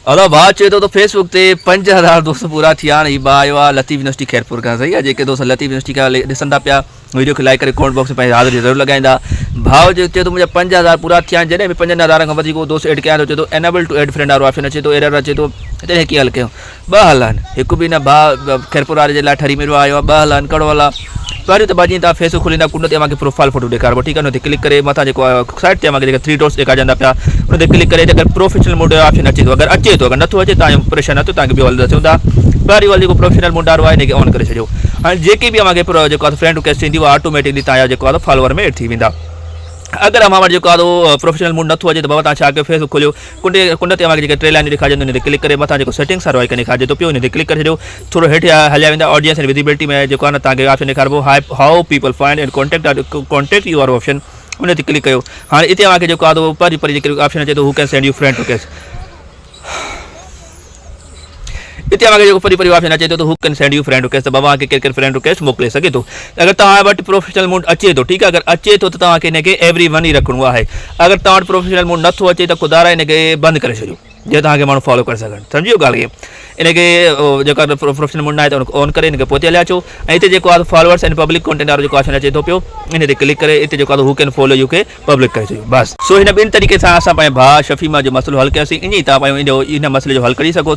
Hello भाउ चए थो त फेसबुक ते 5000 दोस्त पूरा थिया आहिनि। हीउ भाउ आयो आहे लतीफ़ यूनिवर्सिटी खैरपुर खां। सही आहे, जेके दोस्त लतीफ़ यूनिवर्सिटी खां ॾिसनि था पिया वीडियो खे लाइक करे कमेंट बॉक्स में पंहिंजी हाज़िरी ज़रूरु लॻाईंदा। भाउ जो चए थो मुंहिंजा 5000 पूरा थिया आहिनि। जॾहिं बि 5000 खां वधीक दोस्त एड कया थो चए थो एनेबल टू एड फ्रेंड वारो ऑप्शन अचे थो, एरर अचे थो। तॾहिं कीअं हल कयूं? ॿ हल आहिनि, हिकु बि न भाउ खैरपुर वारे जे लाइ ठरी मिलियो आयो आहे। ॿ हल आहिनि, कहिड़ो हल आहे? पहिरियों त भाउ जीअं तव्हां फेसबुक खोलींदा कुंड ते तव्हांखे प्रोफाइल फोटो ॾेखारिबो, ठीकु आहे। उन ते क्लिक करे मथां जेको साइड ते जेके 3 डॉट्स ॾेखारजंदा पिया उन ते क्लिक करे अगरि प्रोफेशनल मोड जो ऑप्शन अचे थो, अगरि अचे थो, अगरि नथो अचे तव्हां परेशान न थियो, तव्हांखे ॿियो हल दसूं था। पहिरीं वारो जेको प्रोफेशनल मोड वारो आहे हिनखे ऑन करे छॾियो। हाणे जेके बि तव्हांखे जेको आहे फ्रेंड रिक्वेस्ट ईंदी उहा ऑटोमेटिकली तव्हांजा जेको आहे फॉलोअर में एड थी वेंदा। अगरि अमां वटि जेको आहे प्रोफेशनल मोड नथो अचे त बाबा तव्हां छा कयो, फेसबुक खोलियो, कुंड ते तव्हांखे जेके 3 लाइनूं ॾेखारजंदियूं उन ते क्लिक करे मथां जेको सेटिंग्स वारो आइकन ॾेखारिजे थो पियो उन ते क्लिक करे छॾियो। थोरो हेठि हलिया वेंदा, ऑडियंस एंड विजिबिलिटी में जेको आहे न तव्हांखे ऑप्शन ॾेखारिबो how people find and contact you वारो ऑप्शन, उन ते क्लिक कयो। हाणे हिते तव्हांखे जेको आहे परी जेके ऑप्शन अचे थो हू can send you friend request, हिते तव्हांखे जेको परी ऑप्शन अचे थो त हू can send you friend request, त बाबा खे केरु फ्रेंड रिक्वेस्ट मोकिले सघे थो। अगरि तव्हां वटि प्रोफेशनल मोड अचे थो, ठीकु आहे, अगरि अचे थो त तव्हांखे हिनखे एवरी वन ई रखिणो आहे। अगरि तव्हां वटि प्रोफेशनल मोड नथो अचे त खुदारा हिनखे बंदि करे छॾियो, जीअं तव्हांखे माण्हू फॉलो करे सघनि। सम्झी वियो ॻाल्हि खे? इनखे जेको प्रोफेशनल मोड न आहे त ऑन करे हिनखे पोइ हलिया अचो ऐं हिते जेको आहे फॉलोअर्स एंड पब्लिक कॉन्टेंट वारो जेको ऑप्शन अचे थो पियो इन ते क्लिक करे हिते जेको आहे हू कैन फॉलो यू खे पब्लिक करे छॾियो बस। सो हिन ॿिनि तरीक़े सां असां पंहिंजे भाउ शफ़ी मां जो मसइलो हल कयोसीं। ईअं ई तव्हां पंहिंजो इन मसइले जो हल करे सघो था।